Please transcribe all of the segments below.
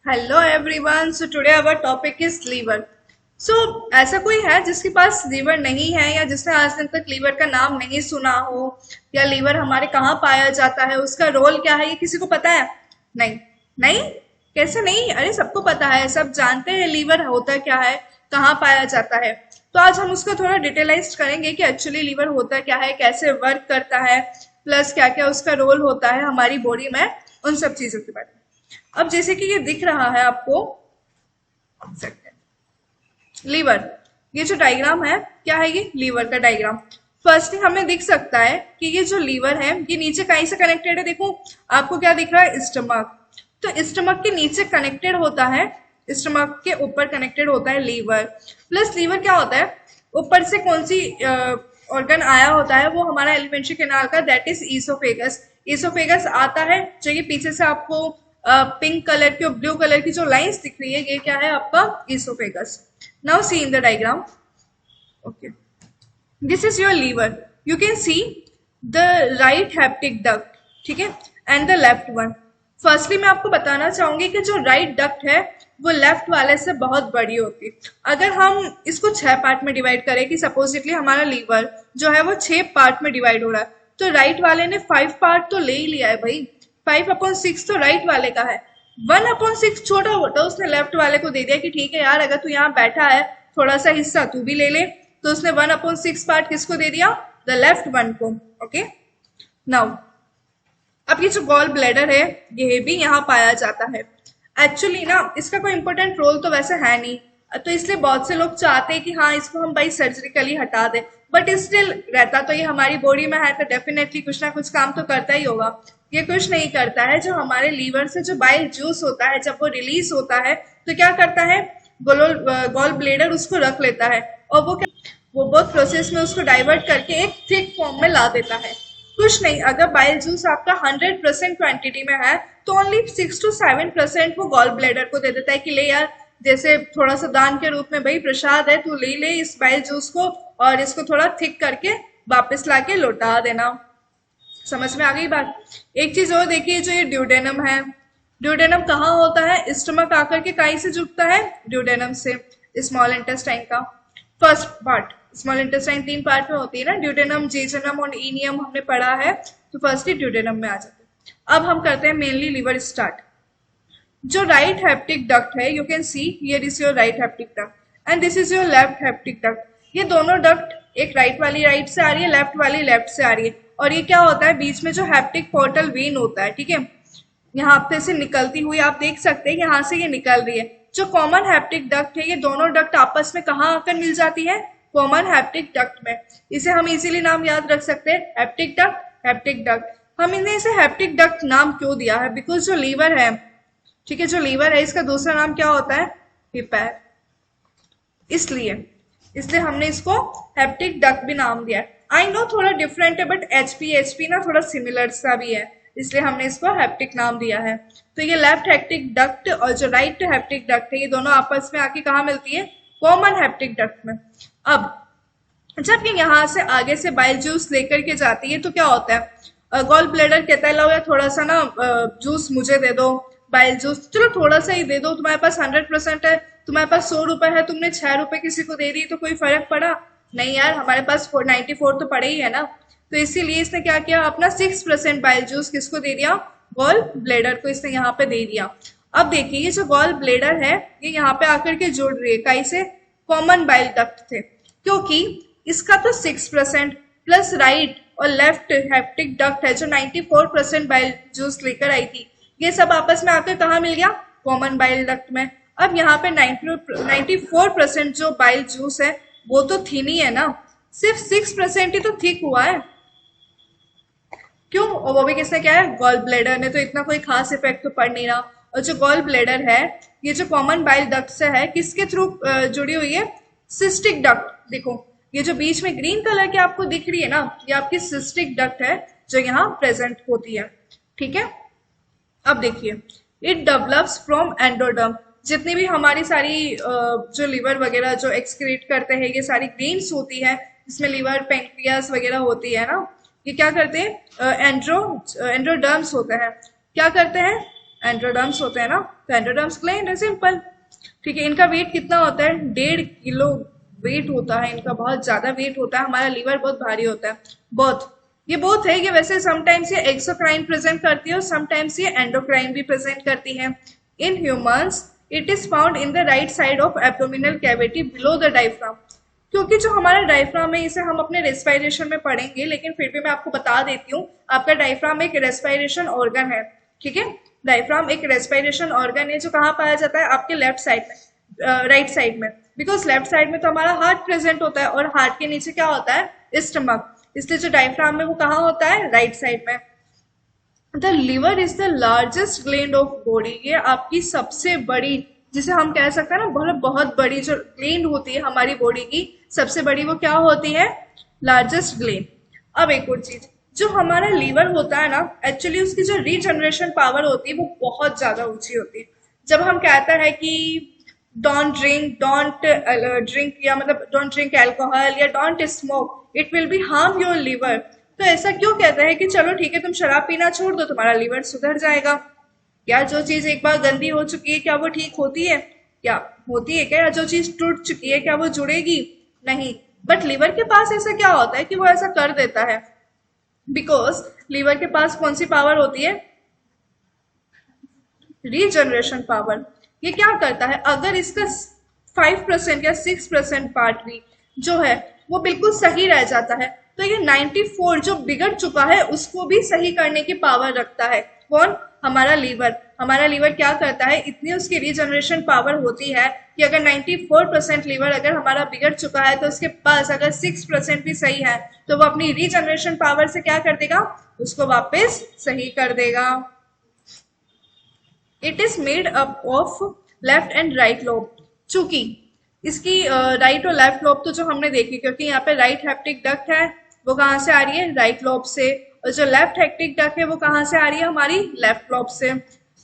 Hello everyone, so today our topic is liver. So ऐसा कोई है जिसके पास लीवर नहीं है या जिसने आज दिन तक लीवर का नाम नहीं सुना हो, या लीवर हमारे कहाँ पाया जाता है, उसका रोल क्या है, ये किसी को पता है? नहीं। नहीं, कैसे नहीं? अरे सबको पता है, सब जानते हैं लीवर होता क्या है, कहाँ पाया जाता है। तो आज हम उसको थोड़ा डिटेलाइज करेंगे कि एक्चुअली लीवर होता क्या है, कैसे वर्क करता है, प्लस क्या क्या उसका रोल होता है हमारी बॉडी में, उन सब चीजों के बारे में। अब जैसे कि ये दिख रहा है आपको लीवर, ये जो डायग्राम है क्या है, ये लीवर का डायग्राम। फर्स्टली हमें दिख सकता है कि ये जो लीवर है ये नीचे कहीं से कनेक्टेड है। देखो आपको क्या दिख रहा है, स्टमक। तो स्टमक के नीचे कनेक्टेड होता है, स्टमक के ऊपर कनेक्टेड होता है लीवर। प्लस लीवर क्या होता है, ऊपर से कौन सी ऑर्गन आया होता है, वो हमारा एलिमेंट्री कैनाल का, दैट इज ईसोफेगस। ईसोफेगस आता है, जो ये पीछे से आपको पिंक कलर की और ब्लू कलर की जो लाइंस दिख रही है, ये क्या है आपका oesophagus. Now see in the diagram. Okay, this is your liver. You can see the right hepatic duct, ठीक है, and the left one. Firstly मैं आपको बताना चाहूंगी कि जो राइट डक्ट है वो लेफ्ट वाले से बहुत बड़ी होती है। अगर हम इसको 6 पार्ट में डिवाइड करें, कि सपोजिटली हमारा लीवर जो है वो 6 पार्ट में डिवाइड हो रहा है, तो राइट वाले ने 5 पार्ट तो ले ही लिया है भाई। 5/6 तो राइट वाले का है। 1/6 छोटा होता उसने लेफ्ट वाले को दे दिया कि ठीक है यार, अगर तू यहाँ बैठा है थोड़ा सा हिस्सा तू भी ले ले। तो उसने 1/6 पार्ट किसको दे दिया, द लेफ्ट वन को। ओके, नाउ अब ये जो गॉल ब्लैडर है ये भी यहाँ पाया जाता है। एक्चुअली ना इसका कोई इंपॉर्टेंट रोल तो वैसे है नहीं, तो इसलिए बहुत से लोग चाहते हैं कि हाँ इसको हम भाई सर्जिकली हटा दें, बट स्टिल रहता तो ये हमारी बॉडी में है, तो डेफिनेटली कुछ ना कुछ काम तो करता ही होगा। ये कुछ नहीं करता है, जो हमारे लीवर से जो बाइल जूस होता है जब वो रिलीज होता है तो क्या करता है, गॉल ब्लेडर उसको रख लेता है, और वो बहुत प्रोसेस में उसको डाइवर्ट करके एक थिक फॉर्म में ला देता है। कुछ नहीं, अगर बाइल जूस आपका 100% क्वांटिटी में है तो ओनली 6 to 7% वो गॉल ब्लेडर को दे देता है कि ले यार, जैसे थोड़ा सा दान के रूप में भाई प्रसाद है, तू ले ले इस बाइल जूस को और इसको थोड़ा थिक करके वापस लाके लौटा देना। समझ में आ गई बात? एक चीज और देखिए, जो ये ड्यूडेनम है, ड्यूडेनम कहाँ होता है, स्टमक आकर के कहीं से जुड़ता है, ड्यूडेनम से, स्मॉल इंटेस्टाइन का first part. Small intestine 3 part में होती है ना, ड्यूडेनम, जेजनम और इनियम हमने पढ़ा है, तो फर्स्ट ही ड्यूडेनम में आ जाते हैं। अब हम करते हैं मेनली लीवर स्टार्ट। जो राइट हेप्टिक डक्ट है, you can see here is your right hepatic duct and this is your left hepatic duct. ये दोनों डक्ट, एक राइट वाली राइट से आ रही है, लेफ्ट वाली लेफ्ट से आ रही है, और ये क्या होता है, बीच में जो हेप्टिक पोर्टल वेन होता है, ठीक है, यहाँ पे से निकलती हुई आप देख सकते हैं, यहाँ से ये निकल रही है। जो कॉमन हैप्टिक डक्ट है, ये दोनों डक्ट आपस में कहाँ आकर मिल जाती है, कॉमन हैप्टिक डक्ट में। इसे हम इजीली नाम याद रख सकते हैं, हैप्टिक डक्ट, हैप्टिक डक्ट। हम इन्हें इसे हैप्टिक डक्ट नाम क्यों दिया है, बिकॉज जो लीवर है, ठीक है, जो लीवर है इसका दूसरा नाम क्या होता है, हिपैर, इसलिए इसलिए हमने इसको हैप्टिक डक्ट भी नाम दिया है। आई नो थोड़ा डिफरेंट है, बट एचपी ना थोड़ा सिमिलर सा भी है, इसलिए हमने इसको हैप्टिक नाम दिया है। तो ये लेफ्ट हैप्टिक डक्ट और जो राइट हैप्टिक डक्ट है, ये दोनों आपस में आके कहाँ मिलती है, कॉमन हैप्टिक डक्ट में। अब जब ये यहाँ से आगे से बाइल जूस लेकर के जाती है तो क्या होता है, गॉल ब्लैडर कहता है लो यार थोड़ा सा ना जूस मुझे दे दो, बाइल जूस चलो थोड़ा सा ही दे दो, तुम्हारे पास 100% है, तुम्हारे पास 100 रुपए है, तुमने 6 रुपए किसी को दे दी तो कोई फर्क पड़ा नहीं यार, हमारे पास 94 तो पड़े ही है ना। तो इसीलिए इसने क्या किया, अपना 6% बाइल जूस किसको दे दिया, गॉल ब्लेडर को इसने यहाँ पे दे दिया। अब देखिए ये जो गॉल ब्लेडर है ये यहाँ पे आकर के जुड़ रही है, कहीं से, कॉमन बाइल डक्ट थे, क्योंकि इसका तो 6% प्लस राइट और लेफ्ट हेप्टिक डक्ट है जो 94% बाइल जूस लेकर आई थी, ये सब आपस में आकर कहाँ मिल गया, कॉमन बाइल डक्ट में। अब यहाँ पे 94% जो बाइल जूस है वो तो थीन ही है ना, सिर्फ 6% ही तो थिक हुआ है। क्यों, और वो भी किसने क्या है, गॉल ब्लेडर ने, तो इतना कोई खास इफेक्ट तो पड़ नहीं रहा। और जो गॉल ब्लेडर है ये जो कॉमन बाइल डक्ट से है, किसके थ्रू जुड़ी हुई है, सिस्टिक डक्ट। देखो ये जो बीच में ग्रीन कलर की आपको दिख रही है ना, ये आपकी सिस्टिक डक्ट है जो यहाँ प्रेजेंट होती है, ठीक है। अब देखिए, इट डेवलप्स फ्रॉम एंडोडर्म। जितनी भी हमारी सारी जो लीवर वगैरह जो एक्सक्रीट करते हैं, ये सारी ग्रेन्स होती है, इसमें लीवर पेंक्रियास वगैरह होती है ना, ये क्या करते हैं, एंड्रोडर्म्स होते हैं, क्या करते हैं, एंड्रोडर्म्स होते हैं ना, तो एंड्रोडर्म्स ग्लैंड है, सिंपल। ठीक है, इनका वेट कितना होता है? 1.5 किलो वेट होता है इनका, बहुत ज्यादा वेट होता है। हमारा लीवर बहुत भारी होता है। बोथ, ये बोथ है कि वैसे समटाइम्स ये एक्सोक्राइन प्रेजेंट करती है और समटाइम्स ये एंडोक्राइन भी प्रेजेंट करती है। In humans it is found in the right side of abdominal cavity below the diaphragm. क्योंकि जो हमारा डायफ्राम है, इसे हम अपने रेस्पिरेशन में पढ़ेंगे, लेकिन फिर भी मैं आपको बता देती हूँ, आपका डायफ्राम एक रेस्पिरेशन ऑर्गन है। ठीक है, डायफ्राम एक रेस्पिरेशन ऑर्गन है जो कहाँ पाया जाता है? आपके लेफ्ट साइड में, राइट साइड में। बिकॉज लेफ्ट साइड में तो हमारा हार्ट प्रेजेंट होता है और हार्ट के नीचे क्या होता है? स्टमक। इसलिए जो डायफ्राम है वो कहाँ होता है? राइट साइड में। The liver is the largest gland of body. ये आपकी सबसे बड़ी, जिसे हम कह सकते हैं ना, बहुत बहुत बड़ी जो ग्लैंड होती है हमारी बॉडी की, सबसे बड़ी वो क्या होती है? Largest gland. अब एक और चीज, जो हमारा लीवर होता है ना, एक्चुअली उसकी जो रीजनरेशन पावर होती है वो बहुत ज्यादा ऊंची होती है। जब हम कहते हैं कि डोंट ड्रिंक, या मतलब डोंट ड्रिंक एल्कोहल या don't smoke, it will be harm your liver, तो ऐसा क्यों कहता है कि चलो ठीक है तुम शराब पीना छोड़ दो, तुम्हारा लीवर सुधर जाएगा? क्या जो चीज एक बार गंदी हो चुकी है क्या वो ठीक होती है? क्या होती है क्या? या जो चीज टूट चुकी है क्या वो जुड़ेगी? नहीं। बट लीवर के पास ऐसा क्या होता है कि वो ऐसा कर देता है? बिकॉज लीवर के पास कौन सी पावर होती है? Regeneration power. ये क्या करता है? अगर इसका 5% या 6% पार्ट भी जो है वो बिल्कुल सही रह जाता है, तो ये 94 जो बिगड़ चुका है उसको भी सही करने की पावर रखता है। कौन? हमारा लीवर। हमारा लीवर क्या करता है? इतनी उसकी रीजनरेशन पावर होती है कि अगर 94% लीवर अगर हमारा बिगड़ चुका है, तो उसके पास अगर 6% भी सही है, तो वो अपनी रीजनरेशन पावर से क्या कर देगा? उसको वापस सही कर देगा। It is made up of left and right lobe. चूंकि इसकी राइट और लेफ्ट लोब तो जो हमने देखी, क्योंकि यहाँ पे राइट हेप्टिक डक्ट है, वो कहाँ से आ रही है? राइट लोब से। और जो लेफ्ट हेप्टिक डक्ट है वो कहाँ से आ रही है? हमारी लेफ्ट लोब से,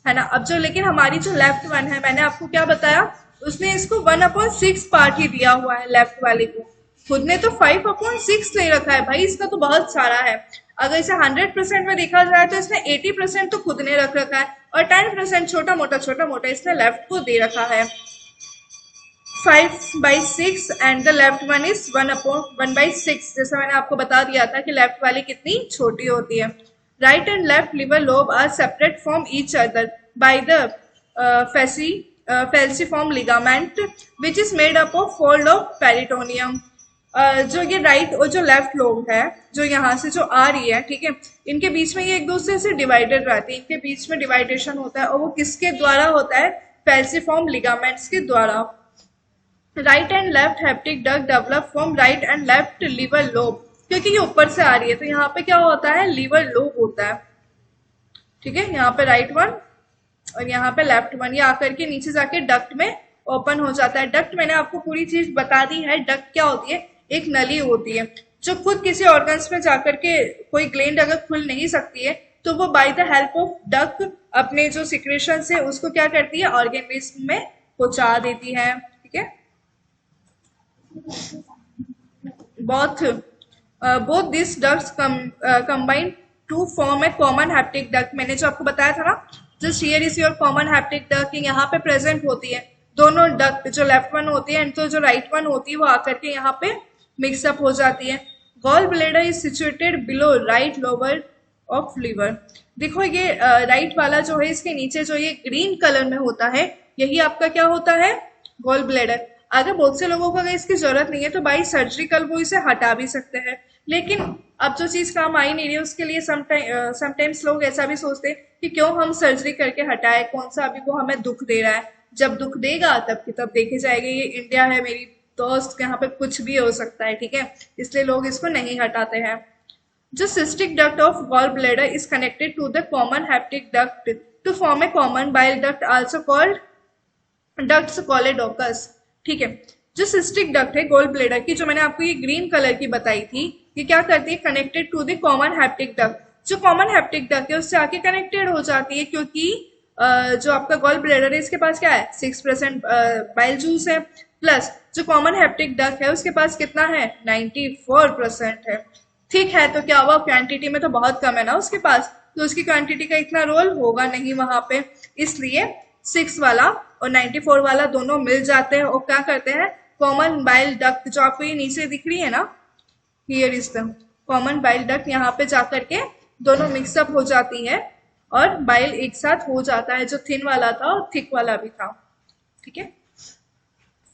है ना। अब जो लेकिन हमारी जो लेफ्ट वन है, मैंने आपको क्या बताया, उसने इसको 1/6 पार्ट ही दिया हुआ है लेफ्ट वाले को। खुद ने तो 5/6 ले रखा है भाई, इसका तो बहुत सारा है। अगर इसे 100% में देखा जाए तो इसने 80% तो खुद ने रख रखा है, और 10% छोटा मोटा इसने लेफ्ट को दे रखा है। 5/6 and the left one is 1/6। जैसा मैंने आपको बता दिया था कि लेफ्ट वाली कितनी छोटी होती है। Right and left liver lobe are separate from each other by the falciform ligament which is made up of fold of peritoneum. जो ये राइट और जो लेफ्ट लोब है, जो यहाँ से जो आ रही है, ठीक है, इनके बीच में ये एक दूसरे से डिवाइडेड रहती है, इनके बीच में डिवाइडेशन होता है, और वो किसके द्वारा होता है? फेल्सिफॉर्म लिगामेंट्स के द्वारा। Right and left hepatic duct develop from right and left liver lobe. क्योंकि ये ऊपर से आ रही है तो यहाँ पे क्या होता है? लिवर लोब होता है। ठीक है, यहाँ पे राइट वन और यहाँ पे लेफ्ट वन, ये आकर के नीचे जाके डक्ट में ओपन हो जाता है। डक्ट मैंने आपको पूरी चीज बता दी है। डक्ट क्या होती है? एक नली होती है जो खुद किसी ऑर्गन्स में जाकर के, कोई ग्लैंड अगर खुल नहीं सकती है तो वो by the help of duct अपने जो सिक्रेशन से उसको क्या करती है? ऑर्गेनिज्म में पहुंचा देती है। ठीक है, both these ducts combine to form a common haptic duct। मैंने जो आपको बताया था ना, just here is your common haptic duct, यहाँ पे प्रेजेंट होती है दोनों डक्ट, जो लेफ्ट वन होती है एंड तो जो राइट वन होती है वो आकर के यहाँ पे मिक्सअप हो जाती है। Gall bladder is situated below right lobar of liver. देखो ये राइट वाला जो है, इसके नीचे जो ये ग्रीन कलर में होता है, यही आपका क्या होता है? Gall bladder. अगर बहुत से लोगों को अगर इसकी जरूरत नहीं है तो भाई सर्जिकल वो इसे हटा भी सकते हैं, लेकिन अब जो चीज काम आ ही नहीं रही है उसके लिए समटाइम्स लोग ऐसा भी सोचते हैं कि क्यों हम सर्जरी करके हटाए, कौन सा अभी वो हमें दुख दे रहा है, जब दुख देगा तब की तब देखे जाएंगे। ये इंडिया है मेरी दोस्त, यहाँ पे कुछ भी हो सकता है, ठीक है, इसलिए लोग इसको नहीं हटाते हैं। जो cystic duct of gall bladder is connected to the common hepatic duct to form a common bile duct also called ducts choledochus. ठीक है, जो सिस्टिक डक्ट है गॉल ब्लैडर की, जो मैंने आपको ये ग्रीन कलर की बताई थी, ये क्या करती है? Connected to the common hepatic duct. जो कॉमन हेप्टिक डक्ट है उससे आके कनेक्टेड हो जाती है, क्योंकि जो आपका गॉल ब्लैडर है इसके पास क्या है? 6% बाइल जूस है, प्लस जो कॉमन हेप्टिक डक्ट है उसके पास कितना है? 94% है। ठीक है, तो क्या हुआ? क्वांटिटी में तो बहुत कम है ना उसके पास, तो उसकी क्वांटिटी का इतना रोल होगा नहीं वहां पे। इसलिए 6 वाला और 94 वाला दोनों मिल जाते हैं और क्या करते हैं, कॉमन बाइल डक्ट जो आपको ये नीचे दिख रही है ना, here is the common bile duct, यहाँ पे जाकर के दोनों मिक्सअप हो जाती है और बाइल एक साथ हो जाता है, जो थिन वाला था और थिक वाला भी था। ठीक है।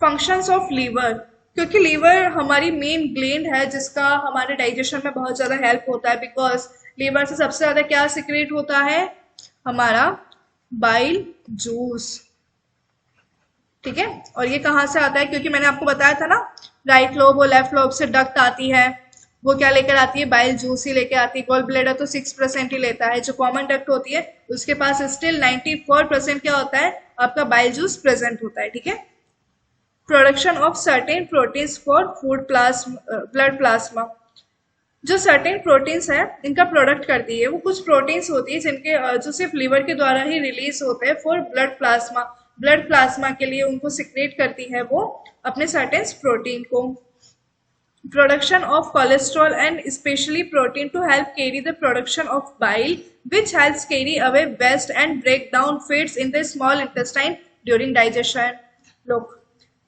फंक्शंस ऑफ लीवर, क्योंकि लीवर हमारी मेन ग्लैंड है जिसका हमारे डाइजेशन में बहुत ज्यादा हेल्प होता है, बिकॉज लीवर से सबसे ज्यादा क्या सिक्रेट होता है, हमारा बाइल जूस। ठीक है। और ये कहाँ से आता है, क्योंकि मैंने आपको बताया था ना, राइट लोब और लेफ्ट लोब से डक्ट आती है, वो क्या लेकर आती है, बाइल जूस ही लेकर आती है। गॉल ब्लैडर तो 6% ही लेता है, जो कॉमन डक्ट होती है उसके पास स्टिल 94% क्या होता है, आपका बाइल जूस प्रेजेंट होता है। ठीक है। Production of certain proteins for food blood plasma, जो सर्टेन प्रोटीन्स है इनका प्रोडक्ट करती है, वो कुछ प्रोटीन्स होती है जिनके जो सिर्फ लिवर के द्वारा ही रिलीज होते हैं for blood plasma, blood plasma के लिए उनको सिक्रेट करती है वो अपने सर्टेन प्रोटीन को। Production of cholesterol and specially protein to help carry the production of bile which helps carry away waste and break down fats in the small intestine during digestion. लोग,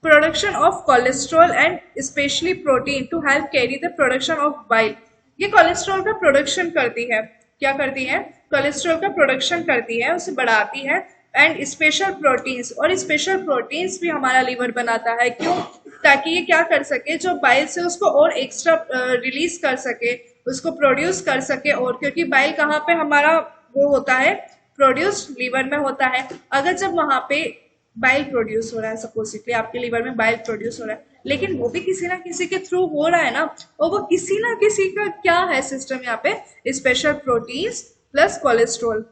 production of cholesterol and specially protein to help carry the production of bile, ये cholesterol का production करती है, क्या करती है, cholesterol का production करती है, उसे बढ़ाती है। एंड स्पेशल प्रोटीन्स, और स्पेशल प्रोटीन्स भी हमारा लीवर बनाता है, क्यों, ताकि ये क्या कर सके, जो बाइल से उसको और एक्स्ट्रा रिलीज कर सके, उसको प्रोड्यूस कर सके। और क्योंकि बाइल कहाँ पे हमारा वो होता है, प्रोड्यूस लीवर में होता है। अगर जब वहां पे बाइल प्रोड्यूस हो रहा है, सपोजिटली आपके लीवर में बाइल प्रोड्यूस हो रहा है, लेकिन वो भी किसी ना किसी के थ्रू हो रहा है ना, और वो किसी ना किसी का क्या है सिस्टम यहाँ पे, special proteins plus cholesterol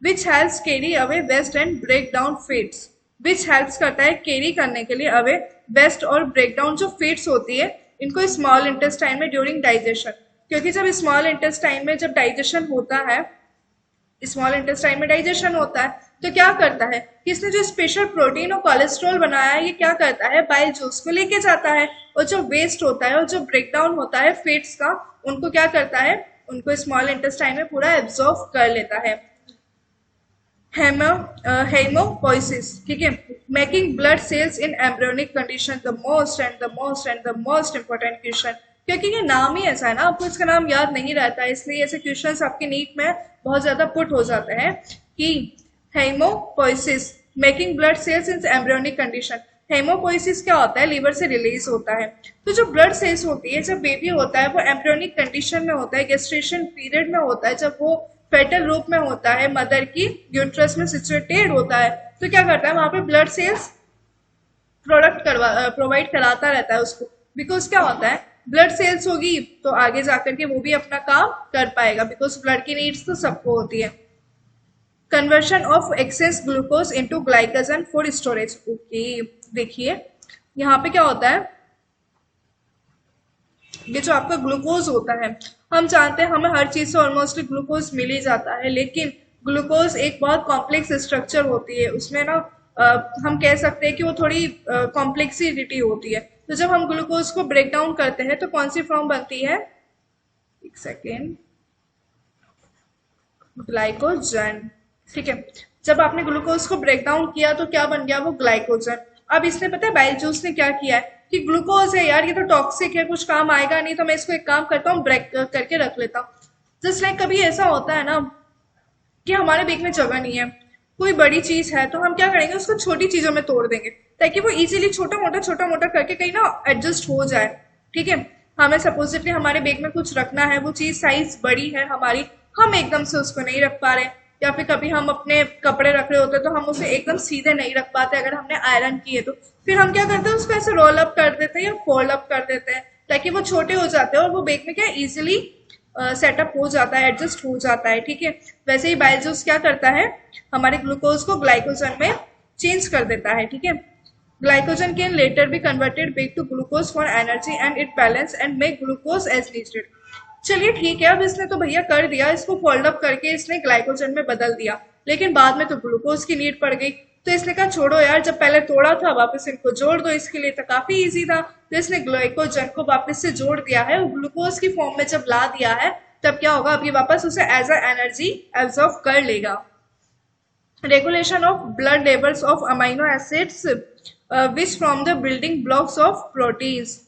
which helps carry away waste and break down fats, which helps करता है कैरी करने के लिए अवे वेस्ट और ब्रेक डाउन जो फैट्स होती है इनको स्मॉल इंटेस्टाइन में ड्यूरिंग डाइजेशन, क्योंकि जब स्मॉल इंटेस्टाइन में जब डाइजेशन होता है, स्मॉल इंटेस्टाइन में डाइजेशन होता है, तो क्या करता है कि इसने जो स्पेशल प्रोटीन और कोलेस्ट्रॉल बनाया है, ये क्या करता है, बाइल जूस को लेके जाता है, और जो वेस्ट होता है और जो ब्रेक डाउन होता है फैट्स का, उनको क्या करता है, उनको स्मॉल इंटेस्टाइन में पूरा एब्जॉर्ब कर लेता है। हेमोपोइसिस, ठीक है, making blood cells in embryonic condition, the most important question, क्योंकि ये नाम ही ऐसा है ना, आपको इसका नाम याद नहीं रहता है, इसलिए ऐसे क्वेश्चंस आपके नीट में बहुत ज्यादा पुट हो जाते हैं कि हेमोपोइसिस मेकिंग ब्लड सेल्स इन एम्ब्रियोनिक कंडीशन। हेमोपोइसिस क्या होता है, लीवर से रिलीज होता है। तो जो ब्लड सेल्स होती है, जब बेबी होता है वो एम्ब्रियोनिक कंडीशन में होता है, गेस्ट्रेशन पीरियड में होता है, जब वो फेटल रूप में होता है, मदर की यूट्रस में सिचुएटेड होता है, तो क्या करता है, वहां पे ब्लड सेल्स प्रोवाइड कराता रहता है उसको, बिकॉज क्या होता है, ब्लड सेल्स होगी तो आगे जाकर के वो भी अपना काम कर पाएगा, बिकॉज ब्लड की नीड्स तो सबको होती है। Conversion of access glucose into glycogen for storage. Okay, देखिए यहाँ पे क्या होता है, ये जो आपका ग्लूकोज होता है, हम जानते हैं हमें हर चीज से ऑलमोस्ट ग्लूकोज मिल ही जाता है, लेकिन ग्लूकोज एक बहुत कॉम्प्लेक्स स्ट्रक्चर होती है, उसमें ना हम कह सकते हैं कि वो थोड़ी कॉम्प्लेक्सिटी होती है। तो जब हम ग्लूकोज को ब्रेक डाउन करते हैं तो कौन सी फॉर्म बनती है, एक सेकेंड, ग्लाइकोजन। ठीक है, जब आपने ग्लूकोज को ब्रेक डाउन किया तो क्या बन गया, वो ग्लाइकोजन। अब इसने पता है बाइल जूस ने क्या किया है कि ग्लूकोज है यार, ये तो टॉक्सिक है, कुछ काम आएगा नहीं, तो मैं इसको एक काम करता हूँ, ब्रेक करके रख लेता हूँ। जस्ट लाइक कभी ऐसा होता है ना कि हमारे पेट में जगह नहीं है, कोई बड़ी चीज है, तो हम क्या करेंगे, उसको छोटी चीजों में तोड़ देंगे ताकि वो इजीली छोटा मोटा करके कहीं ना एडजस्ट हो जाए। ठीक है, हमें सपोजिटली हमारे बैग में कुछ रखना है, वो चीज साइज बड़ी है हमारी, हम एकदम से उसको नहीं रख पा रहे, या फिर कभी हम अपने कपड़े रख रहे होते हैं तो हम उसे एकदम सीधे नहीं रख पाते अगर हमने आयरन किए तो, फिर हम क्या करते हैं, उसको ऐसे रोल अप कर देते हैं या फोल्ड अप कर देते हैं ताकि वो छोटे हो जाते हैं और वो बैग में क्या इजिली सेटअप हो जाता है, एडजस्ट हो जाता है। ठीक है, वैसे ही बाइल जूस क्या करता है, हमारे ग्लूकोज को ग्लाइकोजन में चेंज कर देता है। ठीक है, glycogen can later be converted back to glucose for energy and it balance and make glucose as needed. चलिए ठीक है, अब इसने तो भैया कर दिया, इसको फोल्ड अप करके इसने ग्लाइकोजन में बदल दिया, लेकिन बाद में तो ग्लूकोज की नीड पड़ गई, तो इसने कहा छोड़ो यार, जब पहले तोड़ा था वापस इनको जोड़ दो, इसके लिए तो काफी इजी था, तो इसने ग्लाइकोजन को वापस से जोड़ दिया है, ग्लूकोज की फॉर्म में जब ला दिया है तब क्या होगा, अब ये वापस उसे एज अ एनर्जी एब्जॉर्ब कर लेगा। Regulation of blood levels of amino acids which from the building blocks of proteins.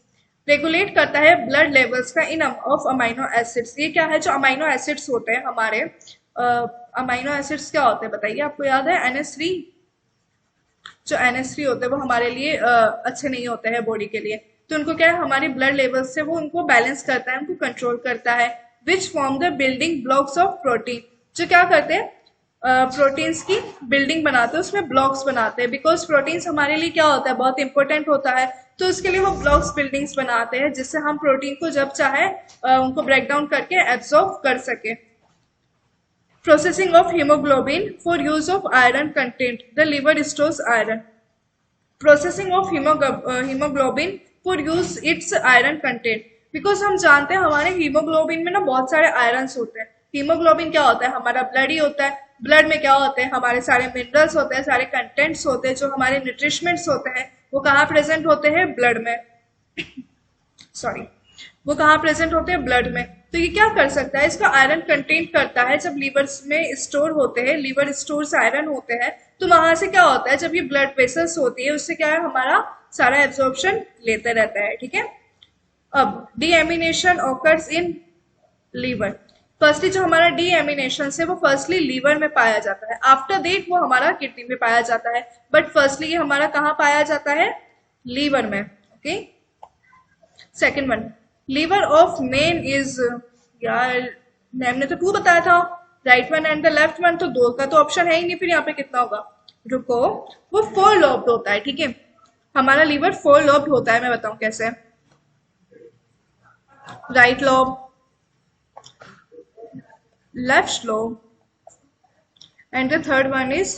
Regulate करता है ब्लड लेवल्स का इन ऑफ अमाइनो एसिड्स। ये क्या है, जो अमाइनो एसिड्स होते हैं हमारे, अमाइनो एसिड्स क्या होते हैं बताइए, आपको याद है? NH3। जो NH3 होते हैं वो हमारे लिए अच्छे नहीं होते हैं बॉडी के लिए, तो उनको क्या है, हमारी ब्लड लेवल से वो उनको बैलेंस करता है, उनको कंट्रोल करता है। Which form the building blocks of protein, जो क्या करते हैं, प्रोटीन्स की बिल्डिंग बनाते हैं, उसमें ब्लॉक्स बनाते हैं, बिकॉज प्रोटीन्स हमारे लिए क्या होता है, बहुत इंपॉर्टेंट होता है, तो उसके लिए वो ब्लॉक्स बिल्डिंग्स बनाते हैं, जिससे हम प्रोटीन को जब चाहे उनको ब्रेक डाउन करके एब्सॉर्ब कर सके। Processing of hemoglobin for use of iron content. The liver stores iron. Processing of hemoglobin for use its iron content. Because हम जानते हैं हमारे हीमोग्लोबिन में ना बहुत सारे आयरन्स होते हैं। हीमोग्लोबिन क्या होता है, हमारा ब्लड ही होता है। ब्लड में क्या होते हैं, हमारे सारे मिनरल्स होते हैं, सारे कंटेंट्स होते हैं, जो हमारे न्यूट्रिशमेंट्स होते हैं वो कहाँ प्रेजेंट होते हैं, ब्लड में। सॉरी, वो कहाँ प्रेजेंट होते हैं, ब्लड में। तो ये क्या कर सकता है, इसका आयरन कंटेन करता है। जब लीवर में स्टोर होते हैं, लीवर स्टोर्स आयरन होते हैं, तो वहां से क्या होता है, जब ये ब्लड वेसल्स होती है उससे क्या है, हमारा सारा एब्जॉर्प्शन लेते रहता है। ठीक है, अब deamination occurs in liver. Firstly जो हमारा डीएमिनेशन है वो फर्स्टली लीवर में पाया जाता है, आफ्टर देट वो हमारा किडनी में पाया जाता है, बट फर्स्टली ये हमारा कहाँ पाया जाता है, लीवर में। Okay, second one, liver of man is, यार मैम ने तो 2 बताया था, right one and the left one, तो 2 का तो ऑप्शन है ही नहीं, फिर यहाँ पे कितना होगा, रुको, वो 4 लॉब्ड होता है। ठीक है, हमारा लीवर 4 लॉब्ड होता है, मैं बताऊं कैसे। Right lobe, left lobe, and the third one is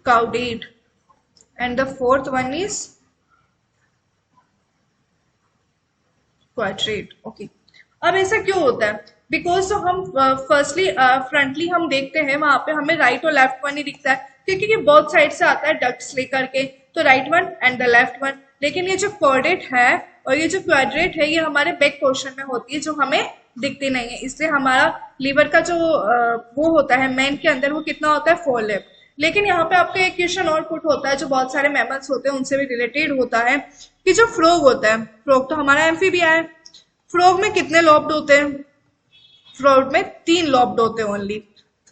caudate, and the fourth one is quadrate. Okay, अब ऐसा क्यों होता है, बिकॉज तो हम फर्स्टली फ्रंटली हम देखते हैं वहां पे हमें राइट और लेफ्ट वन ही दिखता है, क्योंकि ये बोथ साइड से आता है डक्ट्स लेकर के, तो right one and the left one. लेकिन ये जो कॉर्डेट है और ये जो क्वाड्रेट है, ये हमारे बैक पोर्शन में होती है, जो हमें दिखती नहीं है। इसलिए हमारा लीवर का जो वो होता है मैन के अंदर, वो कितना होता है, 4 लेब। लेकिन यहाँ पे आपका एक क्वेश्चन और पुट होता है, जो बहुत सारे मैमल्स होते हैं उनसे भी रिलेटेड होता है, कि जो फ्रॉग होता है, फ्रॉग तो हमारा एम्फीबिया है, फ्रॉग में कितने लॉब्ड होते हैं, फ्रॉग में 3 लॉब्ड होते हैं ओनली,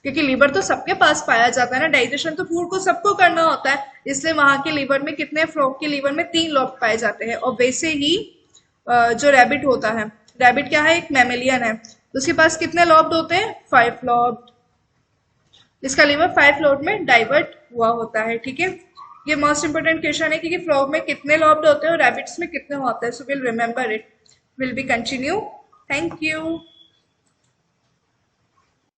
क्योंकि लीवर तो सबके पास पाया जाता है ना, डाइजेशन तो फूड को सबको करना होता है, इसलिए वहां के लीवर में कितने, फ्रॉग के लीवर में 3 लॉब्ड पाए जाते हैं। और वैसे ही जो रैबिट होता है, रैबिट क्या है, एक मैमेलियन है, उसके पास कितने लॉब्ड होते हैं, 5 लॉब्ड। इसका लीवर 5 लॉब्ड में डाइवर्ट हुआ होता है। ठीक है, ये मोस्ट इंपोर्टेंट क्वेश्चन है, क्योंकि फ्रॉग में कितने लॉब्ड होते हैं और रैबिट्स में कितने होते हैं, so will remember it, will be continue. Thank you.